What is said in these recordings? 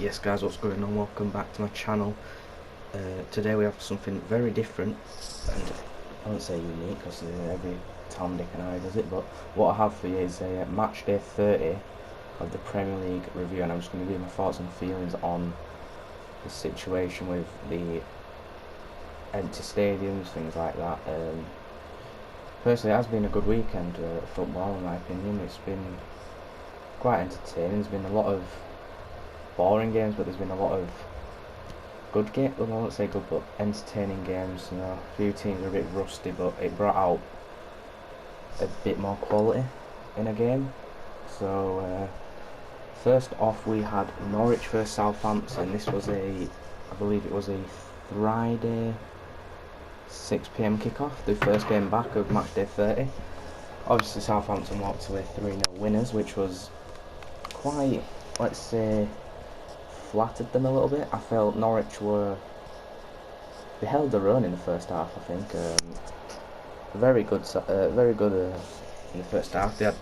Yes guys, what's going on? Welcome back to my channel. Today we have something very different, and I won't say unique because every Tom, Dick and Harry does it, but what I have for you is a match day 30 of the Premier League review, and I'm just going to give my thoughts and feelings on the situation with the empty stadiums, things like that. Personally, it has been a good weekend of football in my opinion. It's been quite entertaining. There's been a lot of boring games, but there's been a lot of good games. Well, I won't say good, but entertaining games. You know, a few teams are a bit rusty, but it brought out a bit more quality in a game. So first off, we had Norwich versus Southampton. This was I believe it was a Friday 6 PM kickoff, the first game back of matchday 30. Obviously, Southampton walked away 3-0 winners, which was quite, let's say, flattered them a little bit. I felt Norwich they held their own in the first half. I think very good in the first half. They had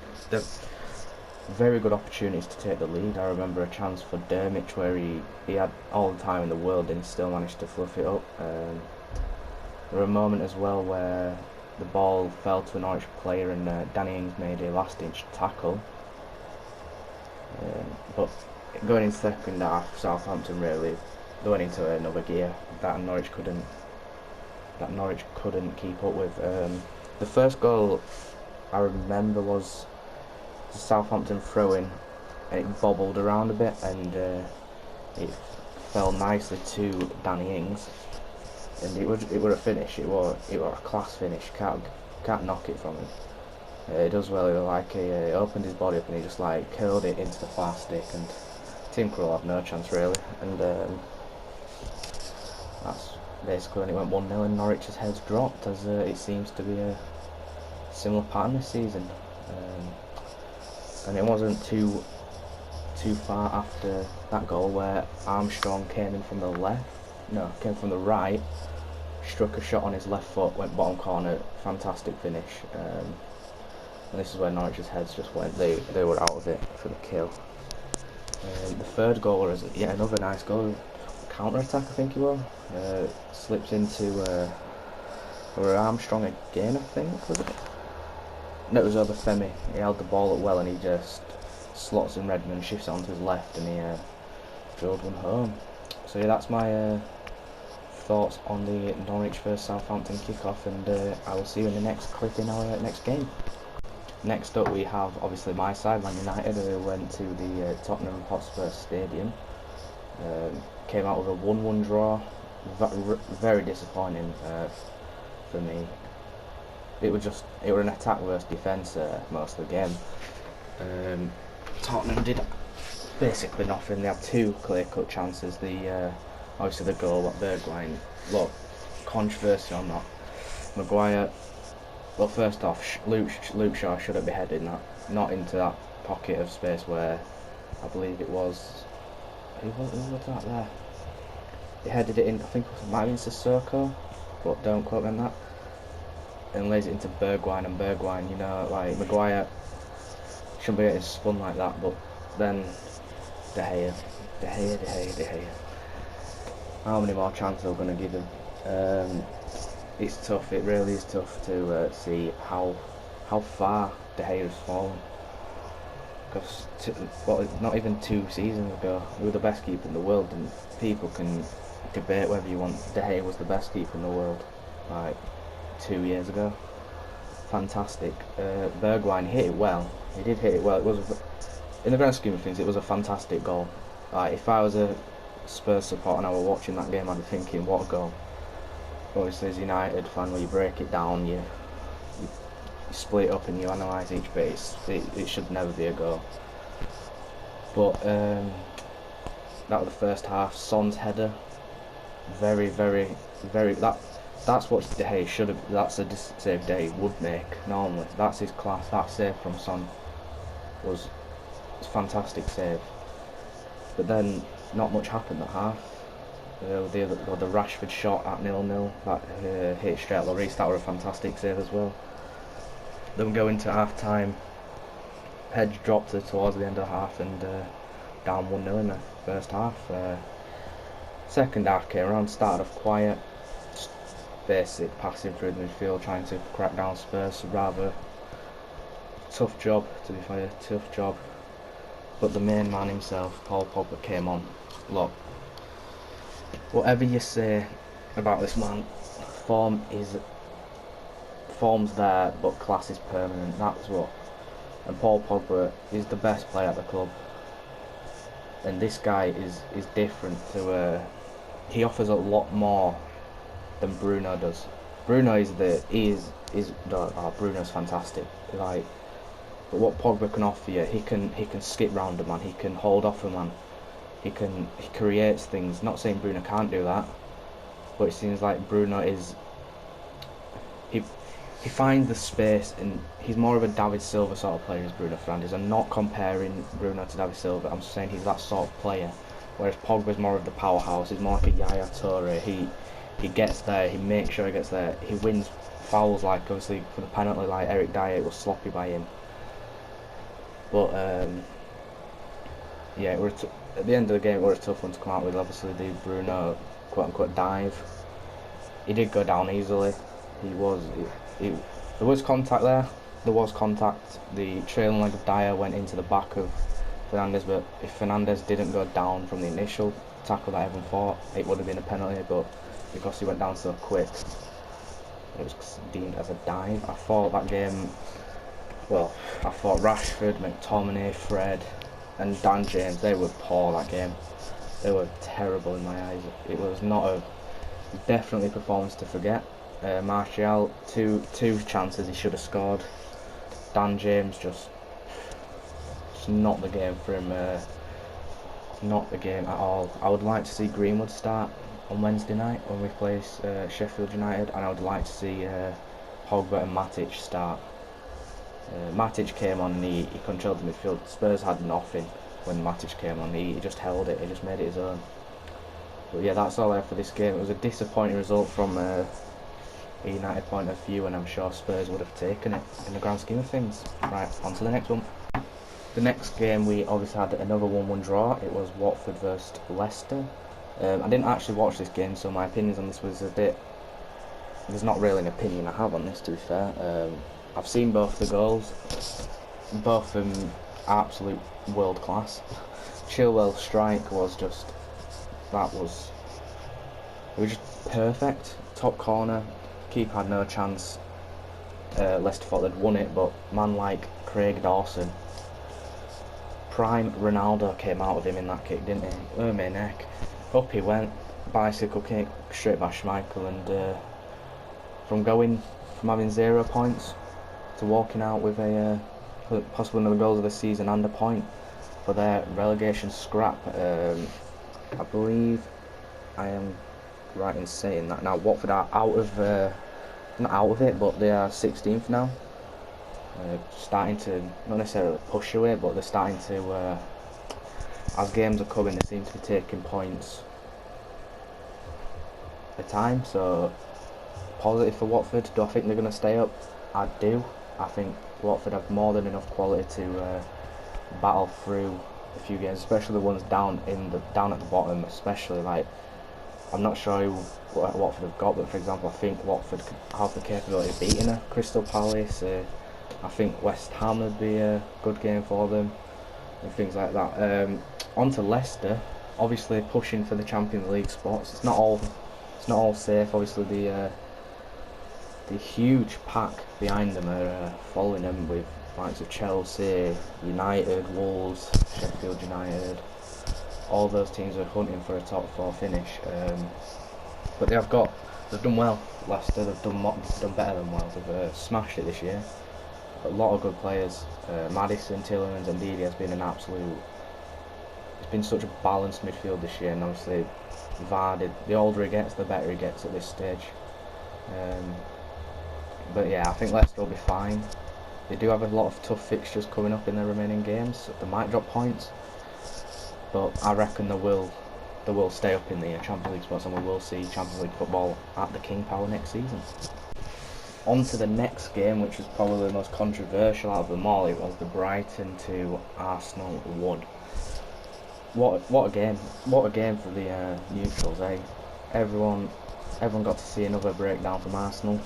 very good opportunities to take the lead. I remember a chance for Dermich where he had all the time in the world and he still managed to fluff it up. There was a moment as well where the ball fell to a Norwich player and Danny Ings made a last-ditch tackle. But going into second half, Southampton really they went into another gear that Norwich couldn't keep up with. The first goal I remember was the Southampton throw-in, and it bobbled around a bit, and it fell nicely to Danny Ings, and it were a finish. It were a class finish. Can't knock it from him. He does well. He opened his body up and he just like curled it into the far stick, and Tim Krul had no chance really. And that's basically when it went 1-0 and Norwich's heads dropped, as it seems to be a similar pattern this season. And it wasn't too far after that goal where Armstrong came in from the right, struck a shot on his left foot, went bottom corner, fantastic finish. And this is where Norwich's heads just went. They were out of it for the kill. The third goal was yet another nice goal, counter attack I think it was. Slips into Armstrong again, I think, was it? No, it was over Femi. He held the ball up well and he just slots in Redmond, shifts it onto his left, and he drilled one home. So yeah, that's my thoughts on the Norwich vs Southampton kickoff, and I will see you in the next clip in our next game. Next up we have obviously my side, Man United, who went to the Tottenham Hotspur Stadium. Came out with a 1-1 draw. Very disappointing for me. It was an attack versus defence most of the game. Tottenham did basically nothing. They had two clear-cut chances. Obviously the goal at Bergwijn. Look, controversy or not, Maguire. Well, first off, Luke Shaw shouldn't be heading that, not into that pocket of space where I believe it was. Who was that there? He headed it in. I think it might have been Sissoko, but don't quote me on that. And lays it into Bergwijn, and Bergwijn, you know, like Maguire shouldn't be getting spun like that. But then De Gea. How many more chances are we going to give him? It's tough. It really is tough to see how far De Gea has fallen. Because not even 2 seasons ago, we were the best keeper in the world, and people can debate whether you want De Gea was the best keeper in the world like 2 years ago. Fantastic. Bergwijn hit it well. He did hit it well. It was, in the grand scheme of things, it was a fantastic goal. Like, if I was a Spurs supporter and I were watching that game, I'd be thinking, what a goal. Obviously, as a United fan, where you break it down, you split it up and you analyse each bit. It should never be a goal. But that was the first half. Son's header, very. That's what De Gea should have. That's a save De Gea would make normally. That's his class. That save from Son was a fantastic save. But then not much happened that half. The Rashford shot at 0-0 that hit straight at Lloris, that was a fantastic save as well. Then we go into half time. Hedge dropped it towards the end of the half and down 1-0 in first half. Second half came around, started off quiet, just basic passing through the midfield, trying to crack down Spurs. Rather tough job, to be fair, tough job. But the main man himself, Paul Pogba, came on. Look, whatever you say about this man, form's there, but class is permanent. That's what. And Paul Pogba is the best player at the club. And this guy is different to. He offers a lot more than Bruno does. Bruno Bruno's fantastic. Like, but what Pogba can offer you, he can skip round a man, he can hold off a man, he creates things. Not saying Bruno can't do that, but it seems like Bruno is. He finds the space, and he's more of a David Silva sort of player as Bruno Fernandes. I'm not comparing Bruno to David Silva, I'm saying he's that sort of player. Whereas Pogba's more of the powerhouse, he's more like a Yaya Toure. He gets there, he makes sure he gets there, he wins fouls, like obviously for the penalty, like Eric Dyer, it was sloppy by him. But yeah, at the end of the game, it was a tough one to come out with. Obviously, the Bruno quote-unquote dive, he did go down easily. There was contact there. There was contact. The trailing leg of Dyer went into the back of Fernandes, but if Fernandes didn't go down from the initial tackle that everyone thought, it would have been a penalty. But because he went down so quick, it was deemed as a dive. I thought that game. Well, I thought Rashford, McTominay, Fred, and Dan James, they were poor that game. They were terrible in my eyes. It was definitely a performance to forget. Martial, two chances he should have scored. Dan James just not the game for him. Not the game at all. I would like to see Greenwood start on Wednesday night when we play Sheffield United, and I would like to see Pogba and Matic start. Matic came on and he controlled the midfield. Spurs had nothing when Matic came on. He just held it. He just made it his own. But yeah, that's all I have for this game. It was a disappointing result from a United point of view, and I'm sure Spurs would have taken it in the grand scheme of things. Right, on to the next one. The next game, we obviously had another 1-1 draw. It was Watford versus Leicester. I didn't actually watch this game, so my opinions on this was a bit. There's not really an opinion I have on this, to be fair. I've seen both the goals. Both of them absolute world class. Chilwell's strike was just. It was just perfect. Top corner. Keeper had no chance. Leicester thought they'd won it, but man like Craig Dawson, prime Ronaldo, came out of him in that kick, didn't he? Oh my neck. Up he went, bicycle kick straight by Schmeichel, and from having 0 points to walking out with a possibly one of the goals of the season and a point for their relegation scrap. I believe I am right in saying that now Watford are out of not out of it, but they are 16th now, starting to not necessarily push away, but they're starting to as games are coming, they seem to be taking points at a time. So positive for Watford. Do I think they're going to stay up? I do. I think Watford have more than enough quality to battle through a few games, especially the ones down at the bottom. Especially, like, I'm not sure what Watford have got, but for example, I think Watford could have the capability of beating a Crystal Palace. I think West Ham would be a good game for them, and things like that. On to Leicester, obviously pushing for the Champions League spots. It's not all safe. Obviously, the huge pack behind them are following them, with likes of Chelsea, United, Wolves, Sheffield United. All those teams are hunting for a top 4 finish, but they've done well. Leicester, they've done better than well. They've smashed it this year. A lot of good players. Maddison, Tielemans, and Ndidi has been an absolute. It's been such a balanced midfield this year, and obviously Vardy. The older he gets, the better he gets at this stage. But yeah, I think Leicester will be fine. They do have a lot of tough fixtures coming up in their remaining games. So they might drop points, but I reckon they will stay up in the Champions League spots, and we will see Champions League football at the King Power next season. On to the next game, which was probably the most controversial out of them all. It was the Brighton 2, Arsenal 1. what a game! What a game for the neutrals, eh? Everyone got to see another breakdown from Arsenal.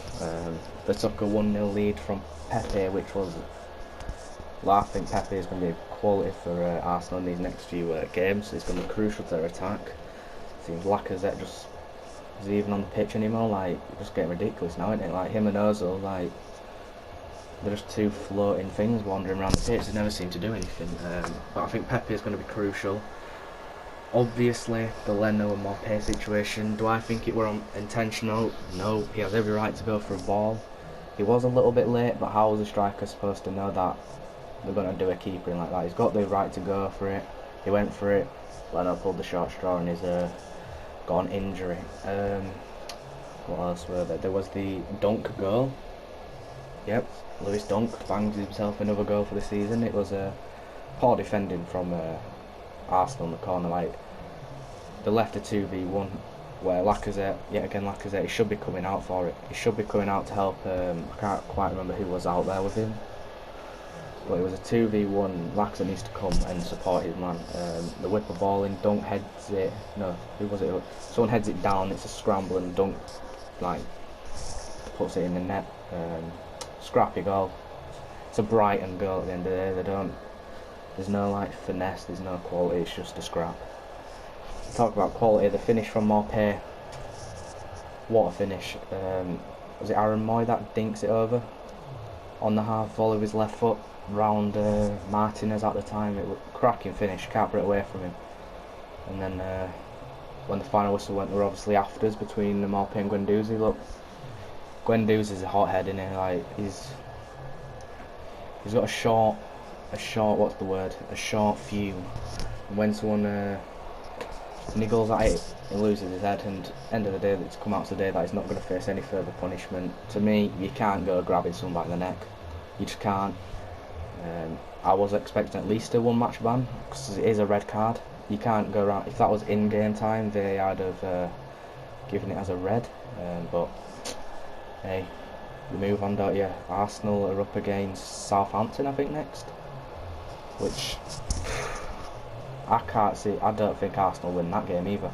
They took a 1-0 lead from Pepe, which was. Well, I think Pepe is going to be quality for Arsenal in these next few games. It's going to be crucial to their attack. Seems Lacazette just is even on the pitch anymore. Like, just getting ridiculous now, isn't it? Like him and Ozil, like they're just two floating things wandering around the pitch. They never seem to do anything. But I think Pepe is going to be crucial. Obviously, the Leno and Morpé situation. Do I think it were intentional? No. He has every right to go for a ball. He was a little bit late, but how was a striker supposed to know that they're going to do a keeper in like that? He's got the right to go for it. He went for it. Leno pulled the short straw and he's got an injury. What else were there? There was the Dunk goal. Yep, Lewis Dunk banged himself another goal for the season. It was poor defending from Arsenal in the corner. Like, they left a 2v1 where Lacazette, yet again Lacazette, he should be coming out for it. He should be coming out to help. I can't quite remember who was out there with him, but it was a 2v1. Lacazette needs to come and support his man. The whip a ball in, Dunk heads it. No, who was it? Someone heads it down. It's a scramble and Dunk like puts it in the net. Scrappy goal. It's a Brighton goal at the end of the day. They don't. There's no like finesse. There's no quality. It's just a scrap. Talk about quality. The finish from Morpé. What a finish. Was it Aaron Moy that dinks it over on the half volley with his left foot round Martinez at the time? It was a cracking finish. Can't put it away from him. And then when the final whistle went, there were obviously afters between Morpé and Guendouzi. Look, Guendouzi's a hothead, isn't he? Like he's got a short what's the word? A short fuse. And when someone niggles at it, he loses his head, and end of the day, it's come out today that he's not going to face any further punishment. To me, you can't go grabbing someone by the neck. You just can't. I was expecting at least a 1-match ban, because it is a red card. You can't go around. If that was in game time, VAR'd have given it as a red. But hey, you move on, don't you? Arsenal are up against Southampton, I think, next. Which I can't see. I don't think Arsenal win that game either.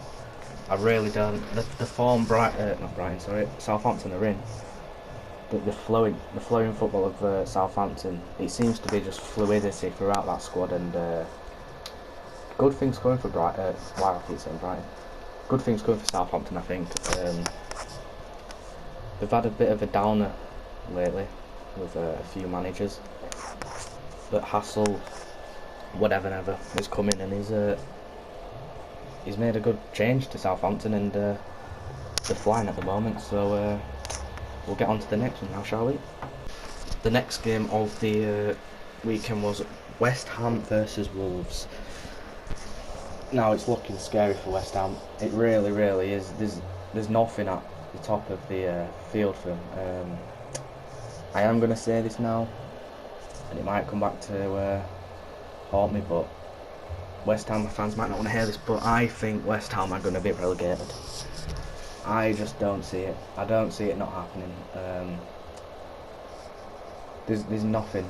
I really don't. The form Southampton are in. The flowing football of Southampton. It seems to be just fluidity throughout that squad, and good things going for Brighton. Why I keep saying Brighton. Good things going for Southampton, I think. They've had a bit of a downer lately with a few managers, but Hassel, whatever, has come in and he's made a good change to Southampton, and they're flying at the moment. So we'll get on to the next one now, shall we? The next game of the weekend was West Ham versus Wolves. Now it's looking scary for West Ham. It really is. There's nothing at the top of the field for them. I am going to say this now, and it might come back to haunt me, but West Ham fans might not want to hear this, but I think West Ham are going to be relegated. I just don't see it. I don't see it not happening. There's nothing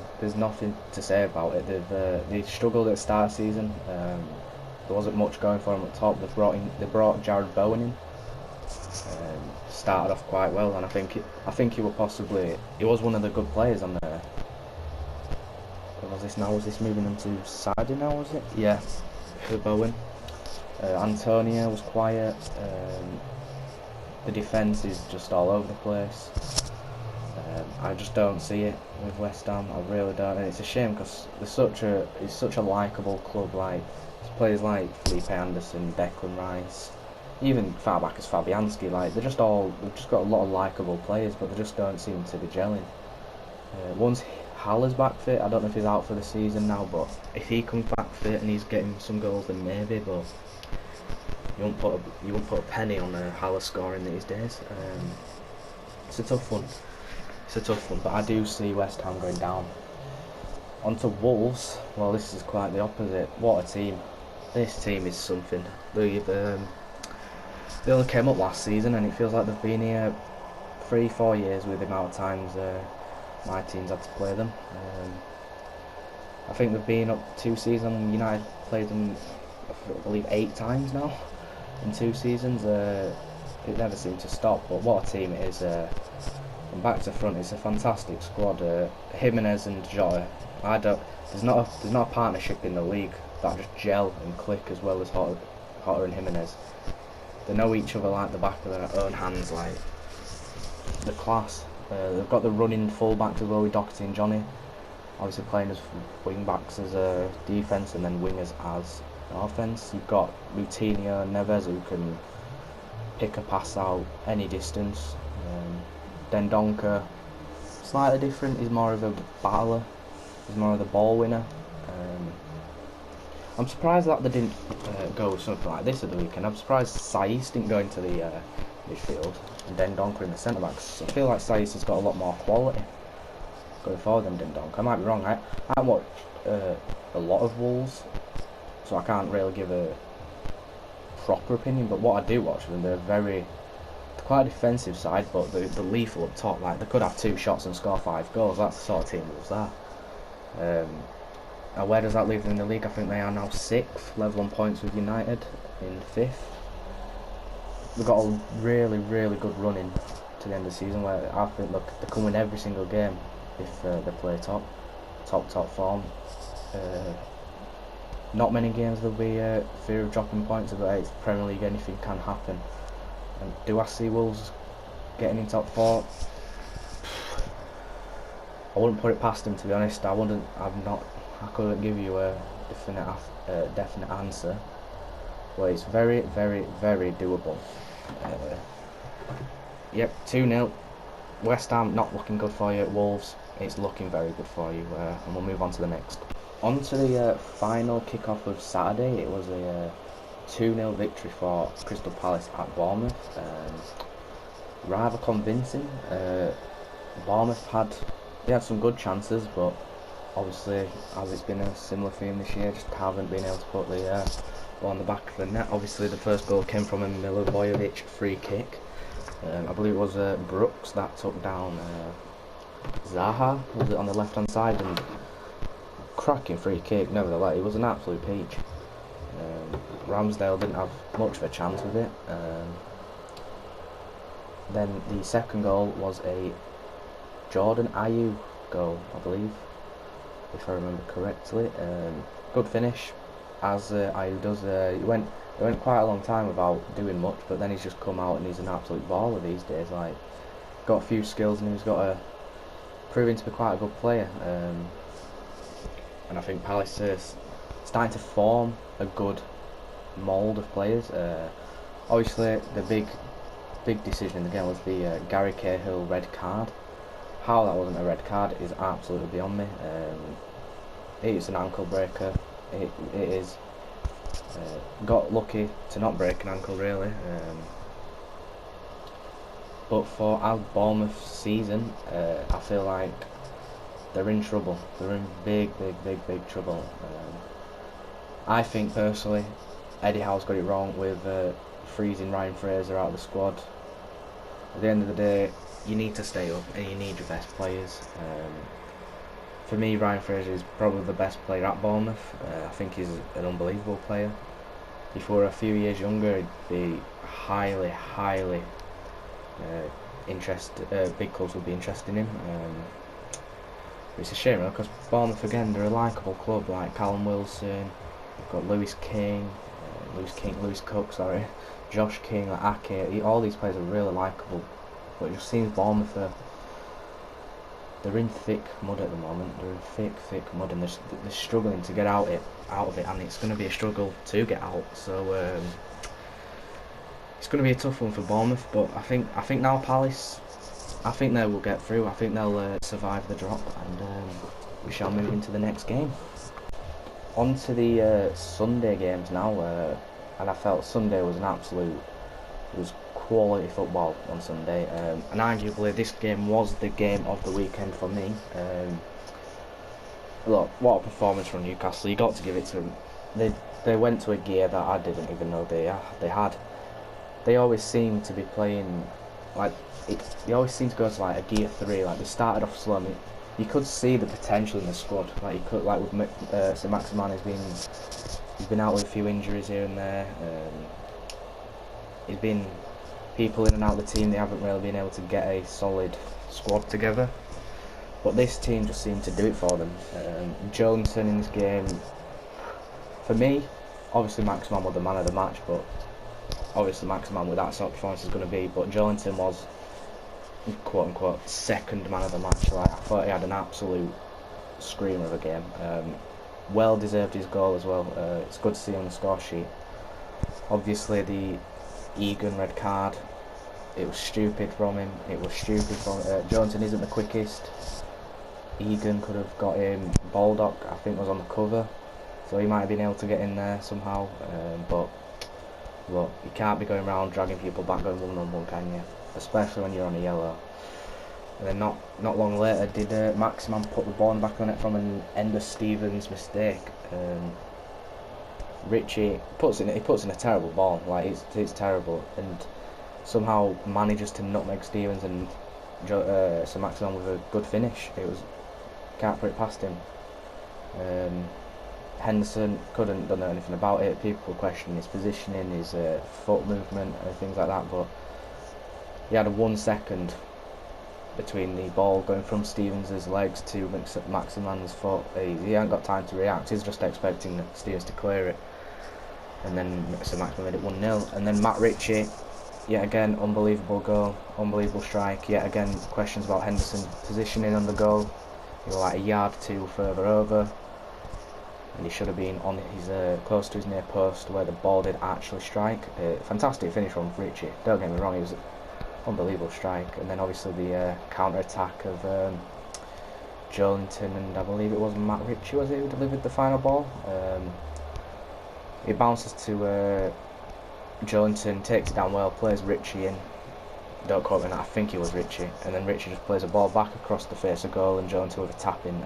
to say about it. They struggled at the start of the season. There wasn't much going for them at top. They brought Jared Bowen in. Started off quite well, and I think he was one of the good players on there. Was this moving on to Saturday now, was it? Yeah, for Bowen. Antonio was quiet. The defence is just all over the place. I just don't see it with West Ham. I really don't, and it's a shame because it's such a likeable club. Like players like Felipe Anderson, Declan Rice, even far back as Fabianski. Like they've just got a lot of likeable players, but they just don't seem to be gelling. Once Haller's back fit, I don't know if he's out for the season now, but if he comes back fit and he's getting some goals, then maybe. But you won't put a penny on Haller scoring these days. It's a tough one. But I do see West Ham going down. On to Wolves. Well, this is quite the opposite. What a team! This team is something. They only came up last season, and it feels like they've been here 3-4 years with the amount of times my teams had to play them. I think they've been up 2 seasons. United played them I believe 8 times now in 2 seasons. It never seemed to stop. But what a team it is! From back to front, it's a fantastic squad. Jimenez and Jota. There's not a partnership in the league that just gel and click as well as Jota and Jimenez. They know each other like the back of their own hands. Like the class. They've got the running full-backs as well with Doherty and Johnny. Obviously playing as wing-backs as a defence and then wingers as an offence. You've got Coutinho and Neves who can pick a pass out any distance. Dendoncker, slightly different. He's more of a battler. He's more of the ball winner. I'm surprised that they didn't go with something like this at the weekend. I'm surprised Saiss didn't go into the midfield and Dendoncker in the centre backs. I feel like Saiss has got a lot more quality going forward than Dendoncker. I might be wrong. I watch a lot of Wolves, so I can't really give a proper opinion. But what I do watch them, they're quite a defensive side, but they're lethal up top. Like they could have 2 shots and score 5 goals. That's the sort of team Wolves are. Now where does that leave them in the league? I think they are now 6th, level on points with United in 5th. They've got a really good run in to the end of the season where I think look they can win every single game if they play top form. Not many games there'll be fear of dropping points, but it's Premier League, anything can happen. And do I see Wolves getting in top 4? I wouldn't put it past them, to be honest. I couldn't give you a definite answer. But it's very doable. Yep, 2-0. West Ham not looking good for you. Wolves, it's looking very good for you. And we'll move on to the next. On to the final kick-off of Saturday. It was a 2-0 victory for Crystal Palace at Bournemouth. Rather convincing. Bournemouth had some good chances, but obviously, as it's been a similar theme this year, just haven't been able to put the ball on the back of the net. Obviously, the first goal came from a Milivojevic free kick. I believe it was Brooks that took down Zaha, was it, on the left-hand side, and cracking free kick. Nevertheless, it was an absolute peach. Ramsdale didn't have much of a chance with it. Then the second goal was a Jordan Ayew goal, I believe, if I remember correctly. Good finish, as Ayew does. He went quite a long time without doing much, but then he's just come out and he's an absolute baller these days. Like, got a few skills and he's got proving to be quite a good player. And I think Palace is starting to form a good mould of players. Obviously, the big decision in the game was the Gary Cahill red card. How that wasn't a red card is absolutely beyond me. It's an ankle breaker. It is. Got lucky to not break an ankle, really. But for Bournemouth's season, I feel like they're in trouble. They're in big trouble. I think personally, Eddie Howe's got it wrong with freezing Ryan Fraser out of the squad. At the end of the day, you need to stay up and you need your best players. For me, Ryan Fraser is probably the best player at Bournemouth. I think he's an unbelievable player. If we were a few years younger, he'd be highly interested. Big clubs would be interested in him. It's a shame, because Bournemouth, again, they're a likeable club, like Callum Wilson. We've got Lewis Cook, Josh King, like Ake. All these players are really likeable. But it just seems Bournemouth they're in thick mud at the moment. They're in thick mud, and they're struggling to get out of it, and it's going to be a struggle to get out. So it's going to be a tough one for Bournemouth. But I think now Palace, I think they will get through. I think they'll survive the drop, and we shall move into the next game. On to the Sunday games now, and I felt Sunday was quality football on Sunday, and arguably this game was the game of the weekend for me. Look, what a performance from Newcastle. You got to give it to them. They went to a gear that I didn't even know they had. They always seem to be playing like they always seem to go to like a gear 3. Like, they started off slow. You could see the potential in the squad. Like, you could, like with St. Maximin being He's been out with a few injuries here and there. He's been people in and out of the team. They haven't really been able to get a solid squad together. But this team just seemed to do it for them. Jolinton in this game, for me, obviously Maximan was the man of the match, but obviously Maximan with that sort of performance is going to be. But Jolinton was, quote unquote, second man of the match. Like, I thought he had an absolute screamer of a game. Well deserved his goal as well. It's good to see him on the score sheet. Obviously the Egan red card, it was stupid from him. Jolinton isn't the quickest. Egan could have got him. Baldock, I think, was on the cover, so he might have been able to get in there somehow. But look, you can't be going around dragging people back going 1-on-1, can you? Especially when you're on a yellow. And then not long later, did Maximan put the ball back on it from an Ender Stevens mistake. Richie puts in a terrible ball, like it's terrible, and somehow manages to nutmeg Stevens, and so Maximan with a good finish. Can't put it past him. Henderson couldn't done anything about it. People questioning his positioning, his foot movement and things like that, but he had a 1 second between the ball going from Stevens' legs to Maximan's foot. He hadn't got time to react. He's just expecting Stevens to clear it, and then so Maximan made it 1-0. And then Matt Ritchie, yet again, unbelievable goal, unbelievable strike. Yet again, questions about Henderson's positioning on the goal. He was like a yard or two further over, and he should have been on his close to his near post where the ball did actually strike. Fantastic finish from Ritchie. Don't get me wrong, it was an unbelievable strike. And then obviously the counter attack of Jolinton, and I believe it was Matt Ritchie who delivered the final ball. It bounces to Jolinton, takes it down well, plays Ritchie in. Don't quote me on that, I think it was Ritchie. And then Ritchie just plays a ball back across the face of goal, and Jolinton with a tap in.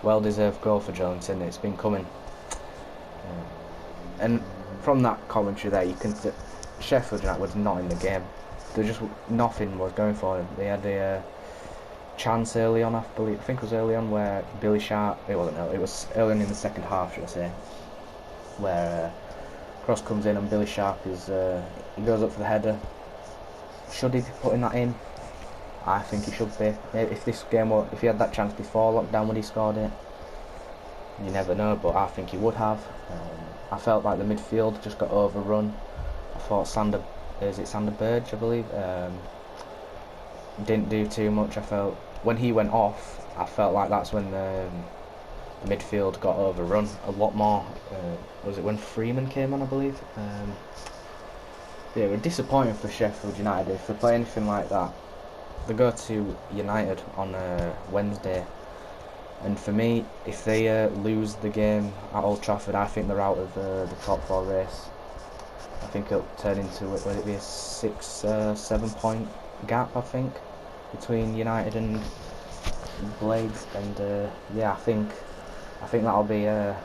Well deserved goal for Jolinton. It's been coming. And from that commentary there, you can see Sheffield United was not in the game. Nothing was going for them. They had a chance early on, I think it was early on, where Billy Sharp, it was early on in the second half, should I say, where cross comes in and Billy Sharp he goes up for the header. Should he be putting that in? I think he should be. If he had that chance before lockdown when he scored it, you never know, but I think he would have. I felt like the midfield just got overrun. I thought Sander Burge, I believe, didn't do too much. I felt when he went off, I felt like that's when the midfield got overrun a lot more. Was it when Freeman came on, I believe? Yeah, it was disappointing for Sheffield United. If they play anything like that, they go to United on Wednesday, and for me, if they lose the game at Old Trafford, I think they're out of the top 4 race. I think it'll turn into, will it be a 6-7 point gap, I think, between United and Blades. And yeah, I think that'll be they'll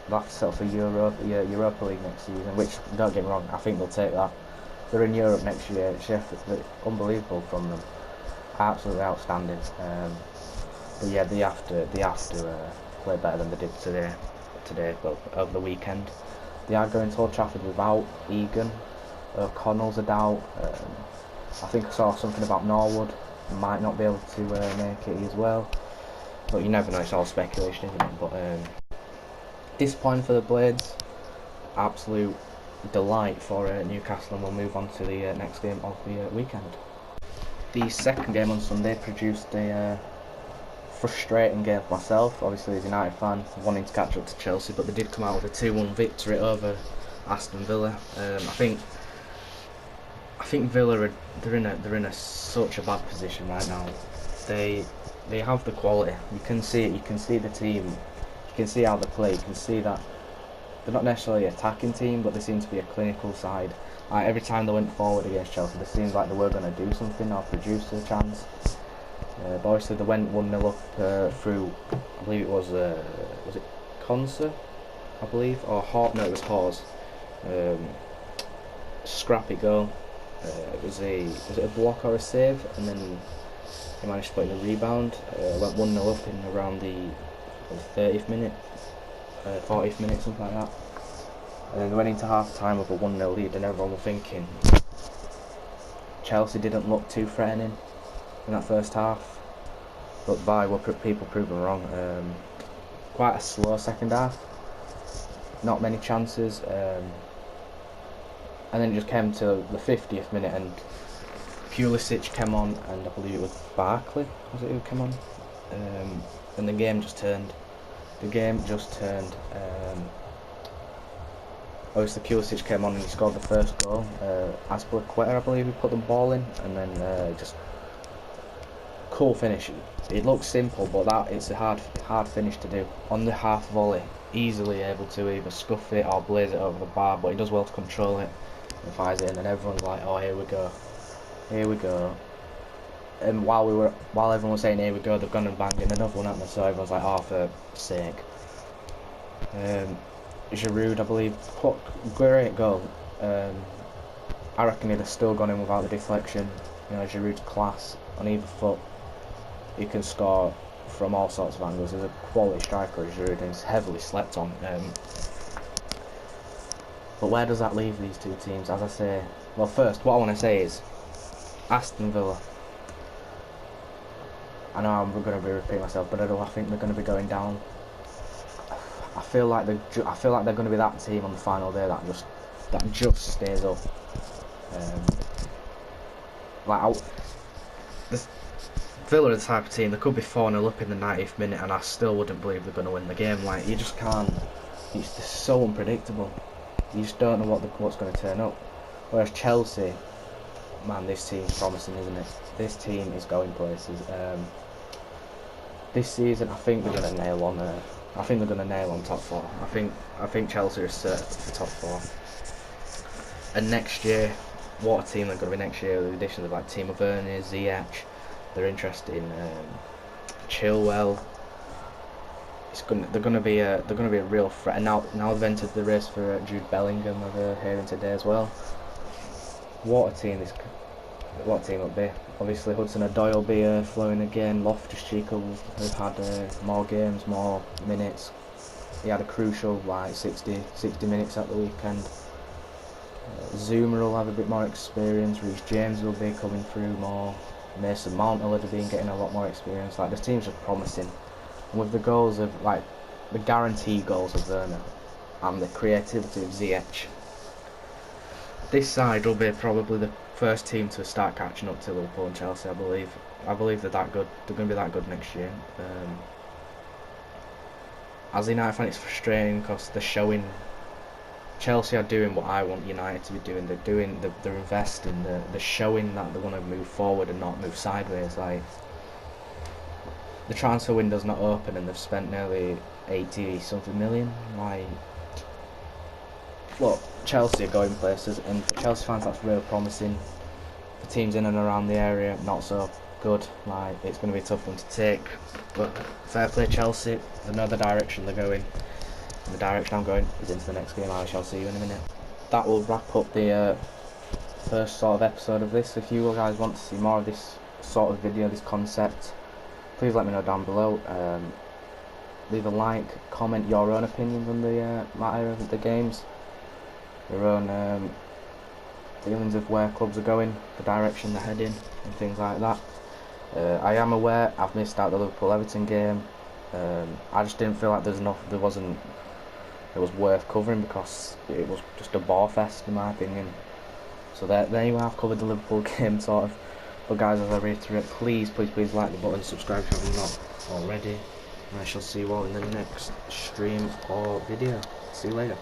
have to settle for Europa League next season, which, don't get me wrong, I think they'll take that. They're in Europe next year. Sheffield, unbelievable from them, absolutely outstanding. But yeah, they have to play better than they did today, well, over the weekend. They are going to Old Trafford without Egan. O'Connell's a doubt. I think I saw something about Norwood might not be able to make it as well, but you never know, it's all speculation, isn't it? But disappointing for the Blades, absolute delight for Newcastle, and we'll move on to the next game of the weekend. The second game on Sunday produced a frustrating game for myself, obviously as a United fan, wanting to catch up to Chelsea, but they did come out with a 2-1 victory over Aston Villa. I think Villa they're in such a bad position right now. They have the quality. You can see it. You can see the team. You can see how they play. You can see that they're not necessarily an attacking team, but they seem to be a clinical side. Every time they went forward against Chelsea, it seemed like they were going to do something or produce a chance. But obviously they went 1-0 up through, I believe it was it Conser, I believe, or no, it was Hawes. Scrappy goal. Was it a block or a save? And then he managed to put in a rebound. Went 1-0 up in around the 30th minute, 40th minute, something like that. And then we went into half time with a 1-0 lead, and everyone was thinking Chelsea didn't look too threatening in that first half. But people proven wrong. Quite a slow second half. Not many chances. And then it just came to the 50th minute, and Pulisic came on, and I believe it was Barkley, was it who came on? And the game just turned. Obviously Pulisic came on and he scored the first goal. Aspilicueta, I believe, he put the ball in, and then just cool finish. It looks simple, but it's a hard finish to do. On the half volley, easily able to either scuff it or blaze it over the bar, but he does well to control it and fires it in, and everyone's like, oh, here we go. And while everyone was saying here we go, they've gone and banged in another one at them, so everyone's like, oh, for sake. Giroud, I believe, put great goal. I reckon he'd have still gone in without the deflection. You know, Giroud's class on either foot. He can score from all sorts of angles. He's a quality striker, Giroud, and he's heavily slept on. But where does that leave these two teams? As I say, well, first, what I want to say is Aston Villa. I know I'm going to be repeating myself, but I think they're going to be going down. I feel like they're going to be that team on the final day that just stays up. Villa are the type of team, they could be 4-0 up in the 90th minute, and I still wouldn't believe they're going to win the game. Like, you just can't. It's just so unpredictable. You just don't know what's going to turn up. Whereas Chelsea, man, this team's promising, isn't it? This team is going places. This season, I think they're going to nail on. I think they're going to nail on top 4. I think Chelsea are certain for top 4. And next year, what a team they're going to be next year. With the addition of like Timo Werner, Ziyech, they're interested in Chilwell. They're going to be a real threat. And now they've entered the race for Jude Bellingham. We're hearing today as well. What a team it'll be. Obviously Hudson-Odoi will be flowing again. Loftus-Cheek will have had more games, more minutes. He had a crucial 60 minutes at the weekend. Zuma will have a bit more experience. Reece James will be coming through more. Mason Mount will have been getting a lot more experience. Like, this team's just promising. And with the goals of the guaranteed goals of Werner and the creativity of Ziyech, this side will be probably the first team to start catching up to Liverpool and Chelsea. I believe they're that good. They're going to be that good next year. As a United fan, it's frustrating because they're showing. Chelsea are doing what I want United to be doing. They're investing. They're showing that they want to move forward and not move sideways. Like, the transfer window's not open and they've spent nearly 80-something million. Like, look, Chelsea are going places, and for Chelsea fans that's real promising. For teams in and around the area, not so good. Like, it's going to be a tough one to take. But fair play Chelsea. They know the direction they're going. And the direction I'm going is into the next game. I shall see you in a minute. That will wrap up the first sort of episode of this. If you guys want to see more of this sort of video, this concept, please let me know down below. Leave a like, comment your own opinions on the matter of the games, your own feelings of where clubs are going, the direction they're heading, and things like that. I am aware I've missed out the Liverpool-Everton game. I just didn't feel like it was worth covering because it was just a bore fest in my opinion. So there you have covered the Liverpool game sort of. But guys, as I reiterate, please like the button, subscribe if you have not already, and I shall see you all in the next stream or video. See you later.